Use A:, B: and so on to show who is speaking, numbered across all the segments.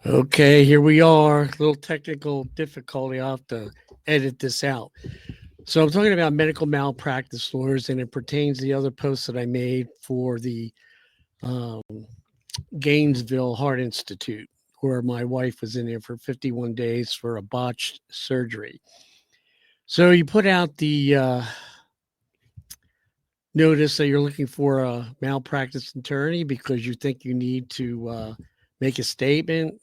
A: Okay, here we are. A little technical difficulty. I'll have to edit this out. So I'm talking about medical malpractice lawyers, and it pertains to the other posts that I made for the um, Gainesville Heart Institute, where my wife was in there for 51 days for a botched surgery. So you put out the notice that you're looking for a malpractice attorney because you think you need to make a statement.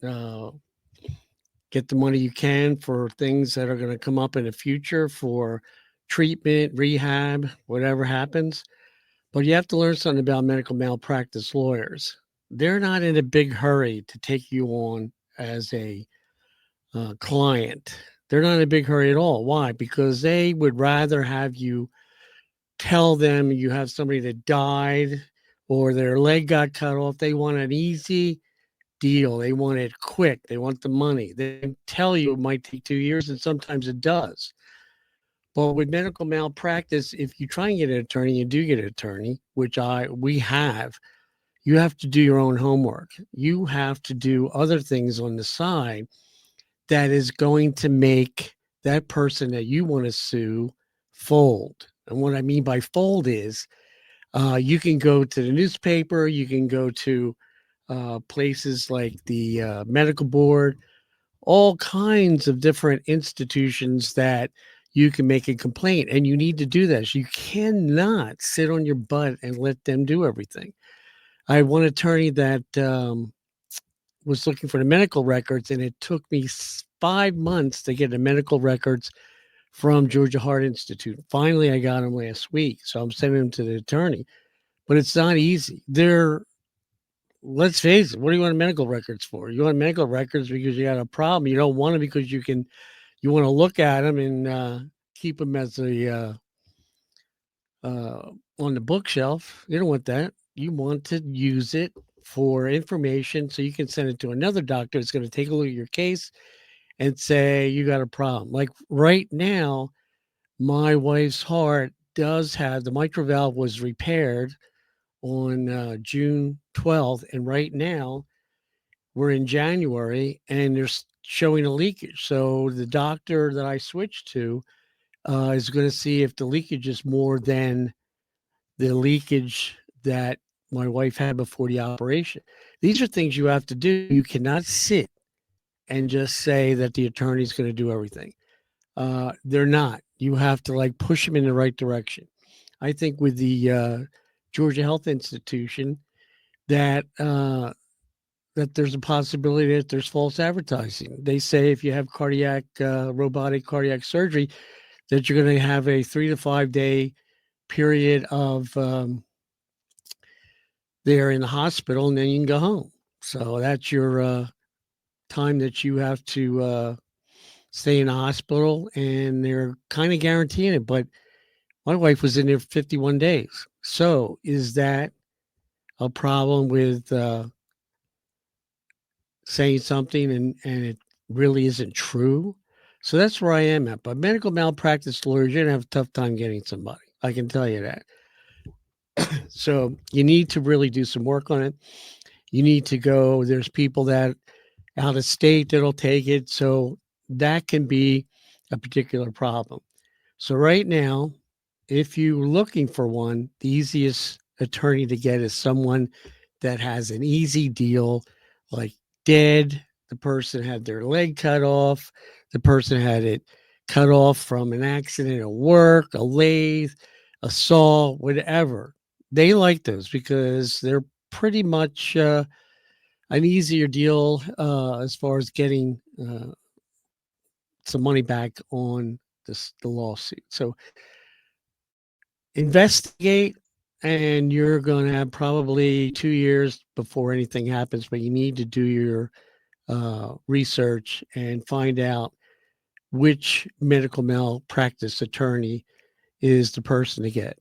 A: Get the money you can for things that are going to come up in the future for treatment, rehab, whatever happens. But you have to learn something about medical malpractice lawyers. They're not in a big hurry to take you on as a client. They're not in a big hurry at all. Why? Because they would rather have you tell them you have somebody that died or their leg got cut off. They want an easy deal. They want it quick. They want the money. They tell you it might take 2 years, and sometimes it does. But with medical malpractice, if you try and get an attorney, you do get an attorney, which we have. You have to do your own homework. You have to do other things on the side that is going to make that person that you want to sue fold. And what I mean by fold is you can go to the newspaper, you can go to places like the medical board, all kinds of different institutions that you can make a complaint. And you need to do this. You cannot sit on your butt and let them do everything. I had one attorney that was looking for the medical records, and it took me 5 months to get the medical records from Georgia Heart Institute. Finally, I got them last week. So I'm sending them to the attorney, but it's not easy. Let's face it, what do you want medical records for? You want medical records because you got a problem. You don't want them because you want to look at them and keep them as on the bookshelf. You don't want that. You want to use it for information so you can send it to another doctor that's going to take a look at your case and say you got a problem. Like right now, my wife's heart does have the mitral valve was repaired on June 12th, and right now we're in January and they're showing a leakage. So the doctor that I switched to is going to see if the leakage is more than the leakage that my wife had before the operation. These are things you have to do. You cannot sit and just say that the attorney's going to do everything. They're not. You have to like push them in the right direction. I think with the Georgia Health Institution that there's a possibility that there's false advertising. They say if you have robotic cardiac surgery, that you're going to have a 3 to 5 day period of there in the hospital, and then you can go home. So that's your time that you have to stay in the hospital, and they're kind of guaranteeing it. But my wife was in there 51 days. So is that a problem with saying something and it really isn't true? So that's where I am at. But medical malpractice lawyers, you're gonna have a tough time getting somebody. I can tell you that. So you need to really do some work on it. You need to go. There's people that out of state that'll take it. So that can be a particular problem. So right now, if you're looking for one, the easiest attorney to get is someone that has an easy deal, like dead. The person had their leg cut off. The person had it cut off from an accident at work, a lathe, a saw, whatever. They like those because they're pretty much an easier deal as far as getting some money back on the lawsuit. So investigate, and you're going to have probably 2 years before anything happens, but you need to do your research and find out which medical malpractice attorney is the person to get.